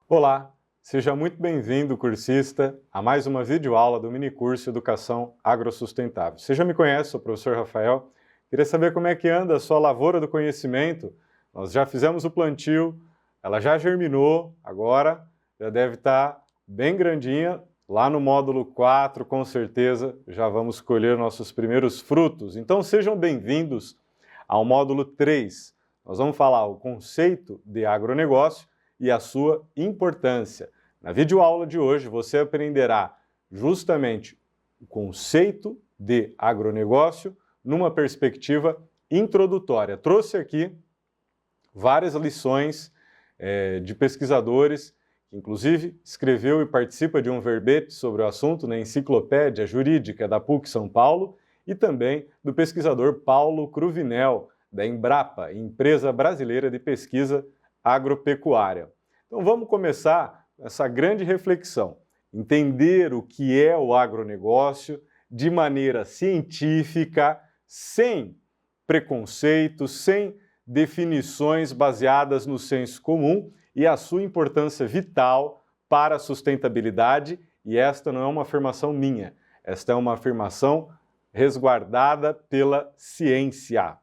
Olá, seja muito bem-vindo, cursista, a mais uma videoaula do minicurso Educação Agrossustentável. Você já me conhece, sou o professor Rafael. Queria saber como é que anda a sua lavoura do conhecimento. Nós já fizemos o plantio, ela já germinou, agora já deve estar bem grandinha. Lá no módulo 4, com certeza, já vamos colher nossos primeiros frutos. Então sejam bem-vindos ao módulo 3. Nós vamos falar o conceito de agronegócio e a sua importância. Na videoaula de hoje você aprenderá justamente o conceito de agronegócio numa perspectiva introdutória. Trouxe aqui várias lições de pesquisadores, que inclusive escreveu e participa de um verbete sobre o assunto na Enciclopédia Jurídica da PUC São Paulo, e também do pesquisador Paulo Cruvinel, da Embrapa, Empresa Brasileira de Pesquisa Agropecuária. Então vamos começar essa grande reflexão, entender o que é o agronegócio de maneira científica, sem preconceitos, sem definições baseadas no senso comum e a sua importância vital para a sustentabilidade, e esta não é uma afirmação minha, esta é uma afirmação resguardada pela ciência.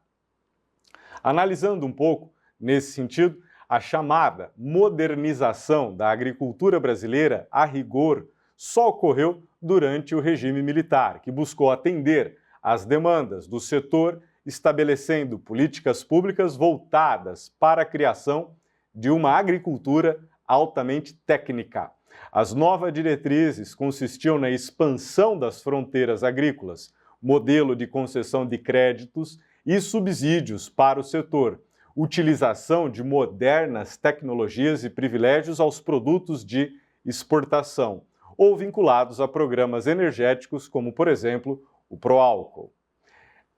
Analisando um pouco nesse sentido, a chamada modernização da agricultura brasileira, a rigor, só ocorreu durante o regime militar, que buscou atender às demandas do setor, estabelecendo políticas públicas voltadas para a criação de uma agricultura altamente técnica. As novas diretrizes consistiam na expansão das fronteiras agrícolas, modelo de concessão de créditos e subsídios para o setor, utilização de modernas tecnologias e privilégios aos produtos de exportação, ou vinculados a programas energéticos como, por exemplo, o Proálcool.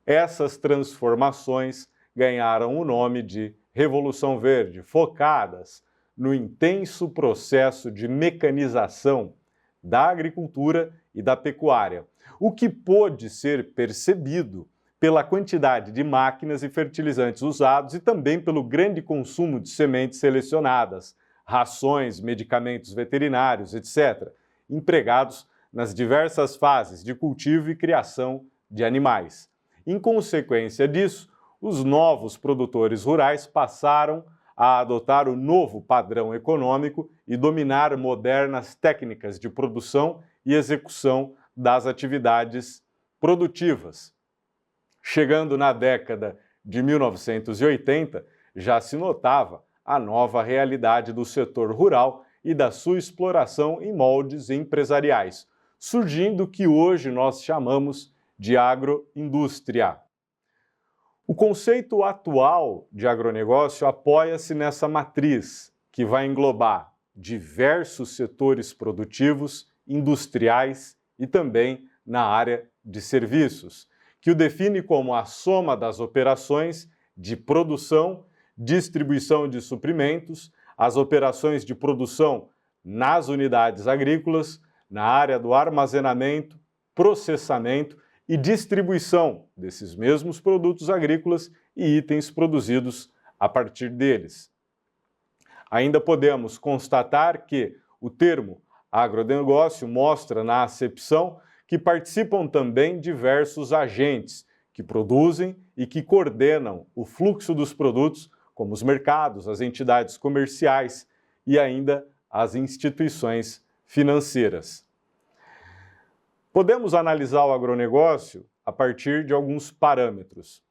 Essas transformações ganharam o nome de Revolução Verde, focadas no intenso processo de mecanização da agricultura e da pecuária, o que pôde ser percebido pela quantidade de máquinas e fertilizantes usados e também pelo grande consumo de sementes selecionadas, rações, medicamentos veterinários, etc., empregados nas diversas fases de cultivo e criação de animais. Em consequência disso, os novos produtores rurais passaram a adotar o novo padrão econômico e dominar modernas técnicas de produção e execução das atividades produtivas. Chegando na década de 1980, já se notava a nova realidade do setor rural e da sua exploração em moldes empresariais, surgindo o que hoje nós chamamos de agroindústria. O conceito atual de agronegócio apoia-se nessa matriz, que vai englobar diversos setores produtivos, industriais e também na área de serviços, que o define como a soma das operações de produção, distribuição de suprimentos, as operações de produção nas unidades agrícolas, na área do armazenamento, processamento e distribuição desses mesmos produtos agrícolas e itens produzidos a partir deles. Ainda podemos constatar que o termo agronegócio mostra na acepção que participam também diversos agentes que produzem e que coordenam o fluxo dos produtos, como os mercados, as entidades comerciais e ainda as instituições financeiras. Podemos analisar o agronegócio a partir de alguns parâmetros.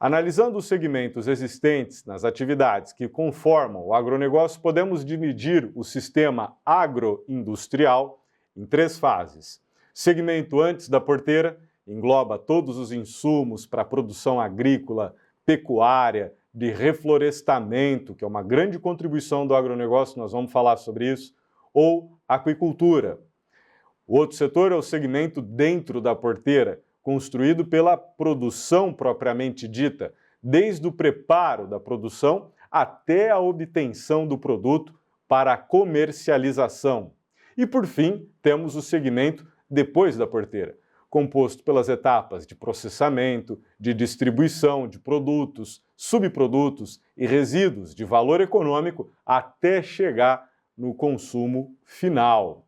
Analisando os segmentos existentes nas atividades que conformam o agronegócio, podemos dividir o sistema agroindustrial em 3 fases. Segmento antes da porteira engloba todos os insumos para a produção agrícola, pecuária, de reflorestamento, que é uma grande contribuição do agronegócio, nós vamos falar sobre isso, ou aquicultura. O outro setor é o segmento dentro da porteira, construído pela produção propriamente dita, desde o preparo da produção até a obtenção do produto para a comercialização. E, por fim, temos o segmento depois da porteira, composto pelas etapas de processamento, de distribuição de produtos, subprodutos e resíduos de valor econômico até chegar no consumo final.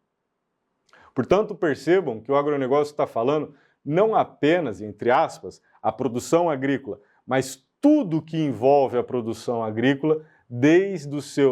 Portanto, percebam que o agronegócio está falando não apenas, entre aspas, a produção agrícola, mas tudo que envolve a produção agrícola, desde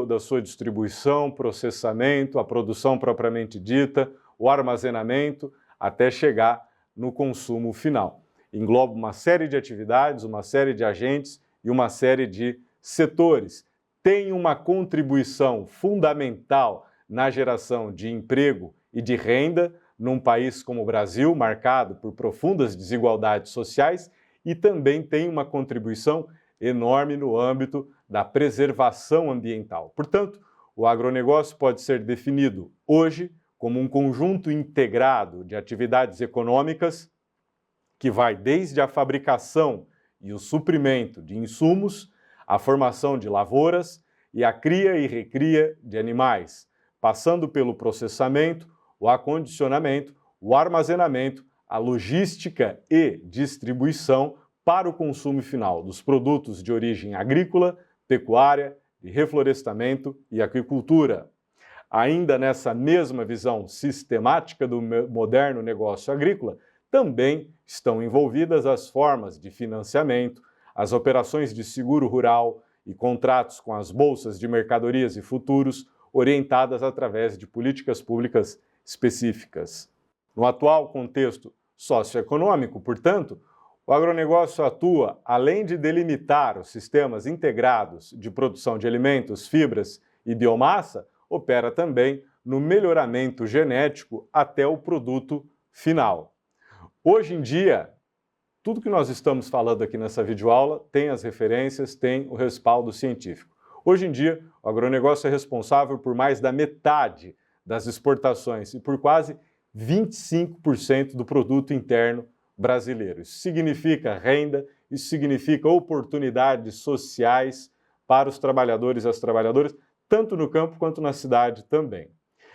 da sua distribuição, processamento, a produção propriamente dita, o armazenamento, até chegar no consumo final. Engloba uma série de atividades, uma série de agentes e uma série de setores. Tem uma contribuição fundamental na geração de emprego e de renda num país como o Brasil, marcado por profundas desigualdades sociais, e também tem uma contribuição enorme no âmbito da preservação ambiental. Portanto, o agronegócio pode ser definido hoje como um conjunto integrado de atividades econômicas que vai desde a fabricação e o suprimento de insumos, a formação de lavouras e a cria e recria de animais, passando pelo processamento, o acondicionamento, o armazenamento, a logística e distribuição para o consumo final dos produtos de origem agrícola, pecuária, de reflorestamento e aquicultura. Ainda nessa mesma visão sistemática do moderno negócio agrícola, também estão envolvidas as formas de financiamento, as operações de seguro rural e contratos com as bolsas de mercadorias e futuros, orientadas através de políticas públicas específicas. No atual contexto socioeconômico, portanto, o agronegócio atua, além de delimitar os sistemas integrados de produção de alimentos, fibras e biomassa, opera também no melhoramento genético até o produto final. Hoje em dia, tudo que nós estamos falando aqui nessa videoaula tem as referências, tem o respaldo científico. Hoje em dia, o agronegócio é responsável por mais da metade das exportações e por quase 25% do produto interno brasileiro. Isso significa renda, isso significa oportunidades sociais para os trabalhadores e as trabalhadoras, tanto no campo quanto na cidade também.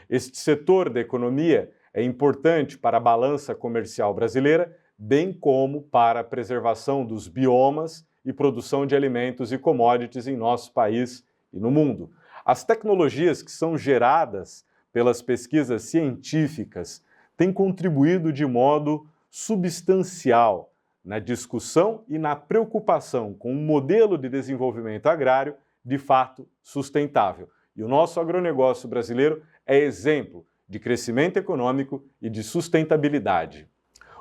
Este setor da economia é importante para a balança comercial brasileira, bem como para a preservação dos biomas e produção de alimentos e commodities em nosso país e no mundo. As tecnologias que são geradas pelas pesquisas científicas têm contribuído de modo substancial na discussão e na preocupação com um modelo de desenvolvimento agrário de fato sustentável. E o nosso agronegócio brasileiro é exemplo de crescimento econômico e de sustentabilidade.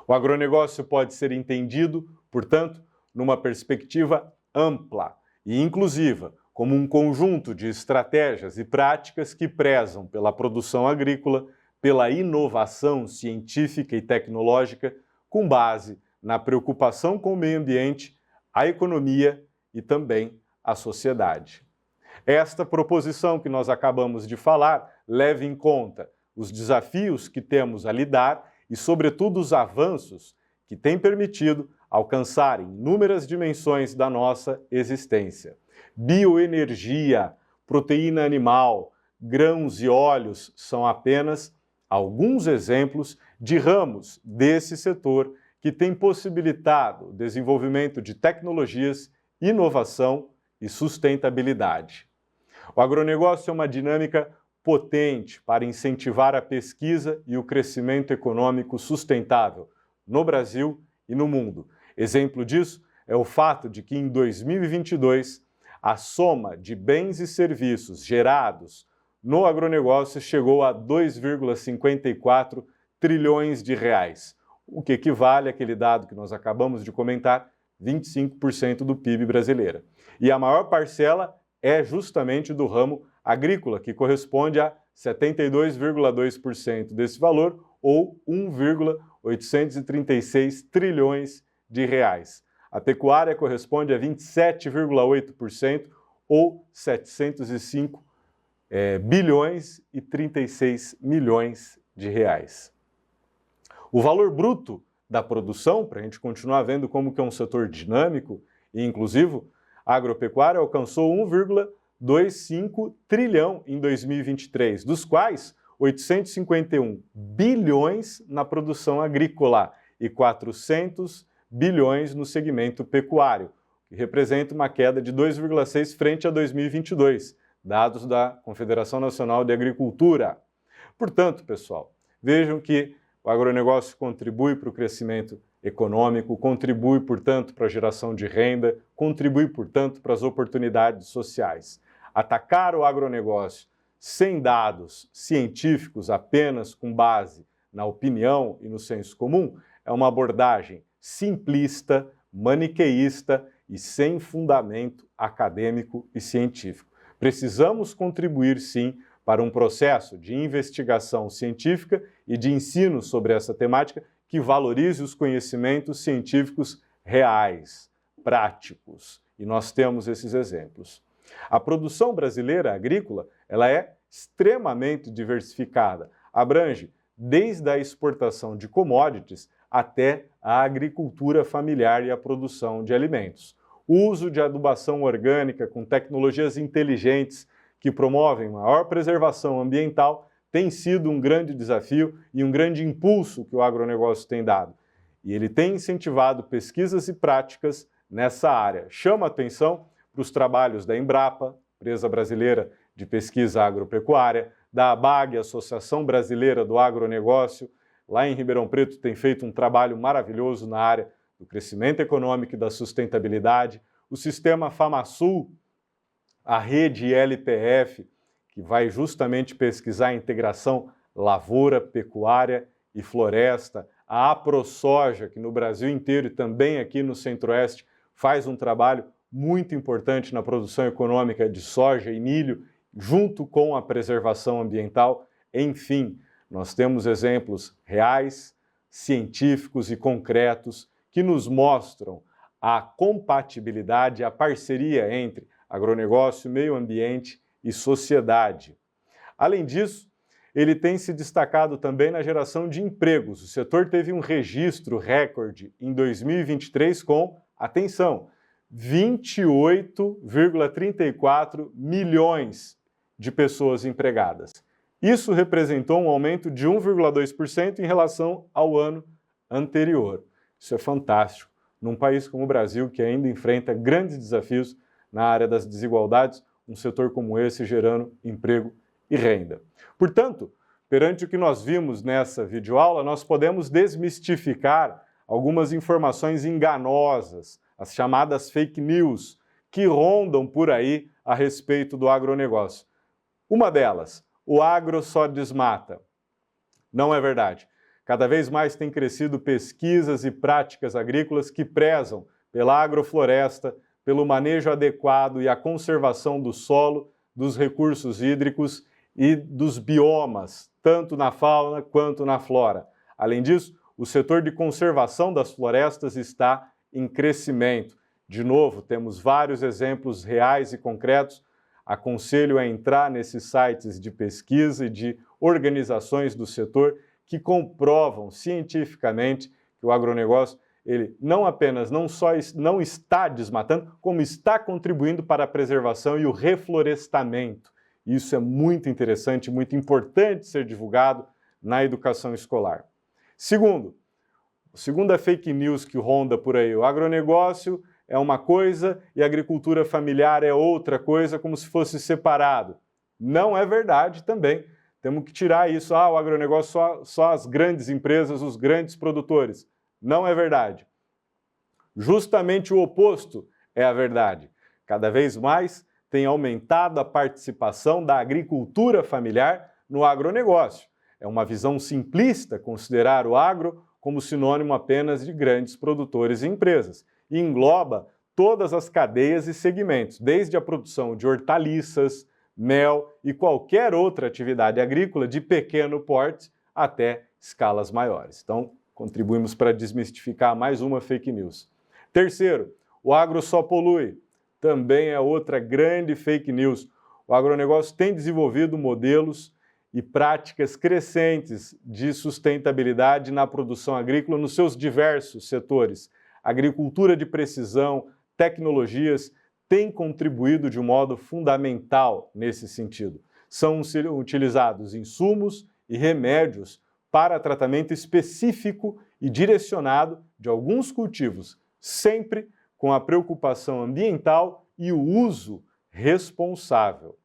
O agronegócio pode ser entendido, portanto, numa perspectiva ampla e inclusiva, como um conjunto de estratégias e práticas que prezam pela produção agrícola, pela inovação científica e tecnológica, com base na preocupação com o meio ambiente, a economia e também a sociedade. Esta proposição que nós acabamos de falar leva em conta os desafios que temos a lidar e, sobretudo, os avanços que têm permitido alcançar inúmeras dimensões da nossa existência. Bioenergia, proteína animal, grãos e óleos são apenas alguns exemplos de ramos desse setor que tem possibilitado o desenvolvimento de tecnologias, inovação e sustentabilidade. O agronegócio é uma dinâmica potente para incentivar a pesquisa e o crescimento econômico sustentável no Brasil e no mundo. Exemplo disso é o fato de que em 2022 a soma de bens e serviços gerados no agronegócio chegou a 2,54 trilhões de reais, o que equivale àquele dado que nós acabamos de comentar, 25% do PIB brasileiro. E a maior parcela é justamente do ramo agrícola, que corresponde a 72,2% desse valor, ou 1,836 trilhões de reais. A pecuária corresponde a 27,8%, ou 705 bilhões e 36 milhões de reais. O valor bruto da produção, para a gente continuar vendo como que é um setor dinâmico e inclusivo, a agropecuária alcançou 1,25 trilhão em 2023, dos quais 851 bilhões na produção agrícola e 400 bilhões no segmento pecuário, que representa uma queda de 2,6 frente a 2022, dados da Confederação Nacional de Agricultura. Portanto, pessoal, vejam que o agronegócio contribui para o crescimento econômico, contribui, portanto, para a geração de renda, contribui, portanto, para as oportunidades sociais. Atacar o agronegócio sem dados científicos, apenas com base na opinião e no senso comum, é uma abordagem simplista, maniqueísta e sem fundamento acadêmico e científico. Precisamos contribuir, sim, para um processo de investigação científica e de ensino sobre essa temática que valorize os conhecimentos científicos reais, práticos. E nós temos esses exemplos. A produção brasileira agrícola, ela é extremamente diversificada, abrange desde a exportação de commodities até a agricultura familiar e a produção de alimentos. O uso de adubação orgânica com tecnologias inteligentes que promovem maior preservação ambiental tem sido um grande desafio e um grande impulso que o agronegócio tem dado. E ele tem incentivado pesquisas e práticas nessa área. Chama atenção para os trabalhos da Embrapa, empresa brasileira de pesquisa agropecuária, da ABAG, Associação Brasileira do Agronegócio, lá em Ribeirão Preto tem feito um trabalho maravilhoso na área do crescimento econômico e da sustentabilidade, o sistema FamaSul, a rede LPF, que vai justamente pesquisar a integração lavoura, pecuária e floresta, a AproSoja, que no Brasil inteiro e também aqui no Centro-Oeste faz um trabalho muito importante na produção econômica de soja e milho, junto com a preservação ambiental. Enfim, nós temos exemplos reais, científicos e concretos que nos mostram a compatibilidade, a parceria entre agronegócio, meio ambiente e sociedade. Além disso, ele tem se destacado também na geração de empregos. O setor teve um registro recorde em 2023 com, atenção, 28,34 milhões de pessoas empregadas. Isso representou um aumento de 1,2% em relação ao ano anterior. Isso é fantástico. Num país como o Brasil, que ainda enfrenta grandes desafios na área das desigualdades, um setor como esse gerando emprego e renda. Portanto, perante o que nós vimos nessa videoaula, nós podemos desmistificar algumas informações enganosas, as chamadas fake news, que rondam por aí a respeito do agronegócio. Uma delas, o agro só desmata. Não é verdade. Cada vez mais tem crescido pesquisas e práticas agrícolas que prezam pela agrofloresta, pelo manejo adequado e a conservação do solo, dos recursos hídricos e dos biomas, tanto na fauna quanto na flora. Além disso, o setor de conservação das florestas está em crescimento. De novo, temos vários exemplos reais e concretos. Aconselho a entrar nesses sites de pesquisa e de organizações do setor que comprovam cientificamente que o agronegócio ele não apenas não está desmatando, como está contribuindo para a preservação e o reflorestamento. Isso é muito interessante, muito importante ser divulgado na educação escolar. Segunda fake news que ronda por aí, o agronegócio é uma coisa e a agricultura familiar é outra coisa, como se fosse separado. Não é verdade também. Temos que tirar isso. O agronegócio só as grandes empresas, os grandes produtores. Não é verdade. Justamente o oposto é a verdade. Cada vez mais tem aumentado a participação da agricultura familiar no agronegócio. É uma visão simplista considerar o agro como sinônimo apenas de grandes produtores e empresas. E engloba todas as cadeias e segmentos, desde a produção de hortaliças, mel e qualquer outra atividade agrícola de pequeno porte até escalas maiores. Então, contribuímos para desmistificar mais uma fake news. Terceiro, o agro só polui. Também é outra grande fake news. O agronegócio tem desenvolvido modelos e práticas crescentes de sustentabilidade na produção agrícola nos seus diversos setores. Agricultura de precisão, tecnologias têm contribuído de um modo fundamental nesse sentido. São utilizados insumos e remédios para tratamento específico e direcionado de alguns cultivos, sempre com a preocupação ambiental e o uso responsável.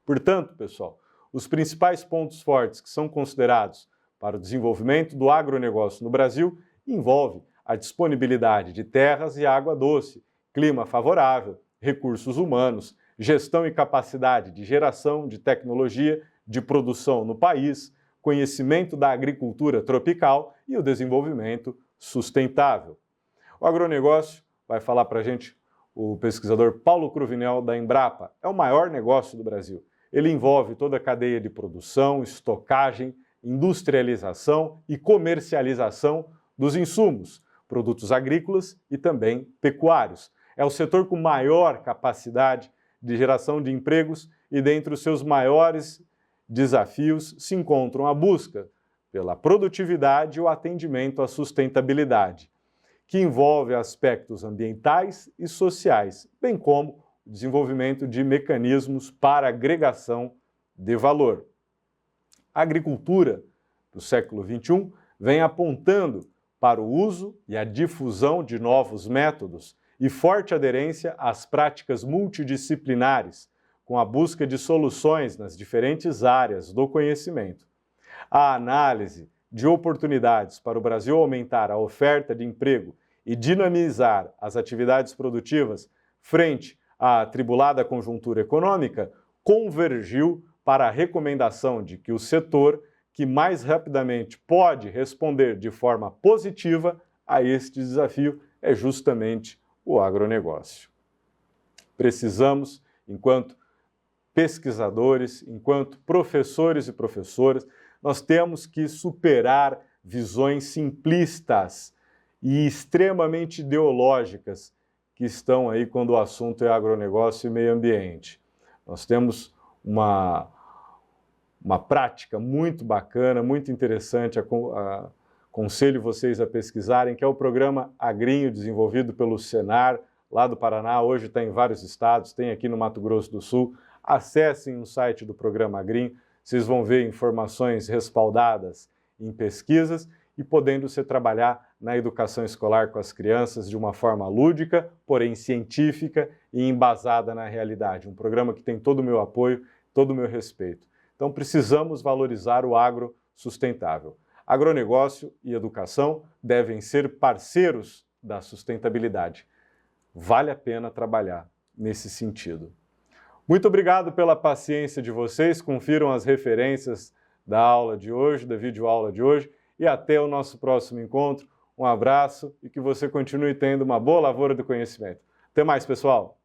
Portanto, pessoal, os principais pontos fortes que são considerados para o desenvolvimento do agronegócio no Brasil envolvem a disponibilidade de terras e água doce, clima favorável, recursos humanos, gestão e capacidade de geração de tecnologia de produção no país, conhecimento da agricultura tropical e o desenvolvimento sustentável. O agronegócio, vai falar para a gente o pesquisador Paulo Cruvinel da Embrapa, é o maior negócio do Brasil. Ele envolve toda a cadeia de produção, estocagem, industrialização e comercialização dos insumos, produtos agrícolas e também pecuários. É o setor com maior capacidade de geração de empregos e dentre os seus maiores desafios se encontram a busca pela produtividade e o atendimento à sustentabilidade, que envolve aspectos ambientais e sociais, bem como o desenvolvimento de mecanismos para agregação de valor. A agricultura do século XXI vem apontando para o uso e a difusão de novos métodos e forte aderência às práticas multidisciplinares, com a busca de soluções nas diferentes áreas do conhecimento. A análise de oportunidades para o Brasil aumentar a oferta de emprego e dinamizar as atividades produtivas frente à atribulada conjuntura econômica convergiu para a recomendação de que o setor que mais rapidamente pode responder de forma positiva a este desafio é justamente o agronegócio. Precisamos, enquanto pesquisadores, enquanto professores e professoras, nós temos que superar visões simplistas e extremamente ideológicas que estão aí quando o assunto é agronegócio e meio ambiente. Nós temos uma prática muito bacana, muito interessante, aconselho vocês a pesquisarem, que é o programa Agrinho, desenvolvido pelo Senar, lá do Paraná, hoje está em vários estados, tem aqui no Mato Grosso do Sul. Acessem o site do programa Agrinho, vocês vão ver informações respaldadas em pesquisas e podendo-se trabalhar na educação escolar com as crianças de uma forma lúdica, porém científica e embasada na realidade. Um programa que tem todo o meu apoio, todo o meu respeito. Então precisamos valorizar o agro sustentável. Agronegócio e educação devem ser parceiros da sustentabilidade. Vale a pena trabalhar nesse sentido. Muito obrigado pela paciência de vocês, confiram as referências da aula de hoje, da videoaula de hoje, e até o nosso próximo encontro. Um abraço e que você continue tendo uma boa lavoura do conhecimento. Até mais, pessoal!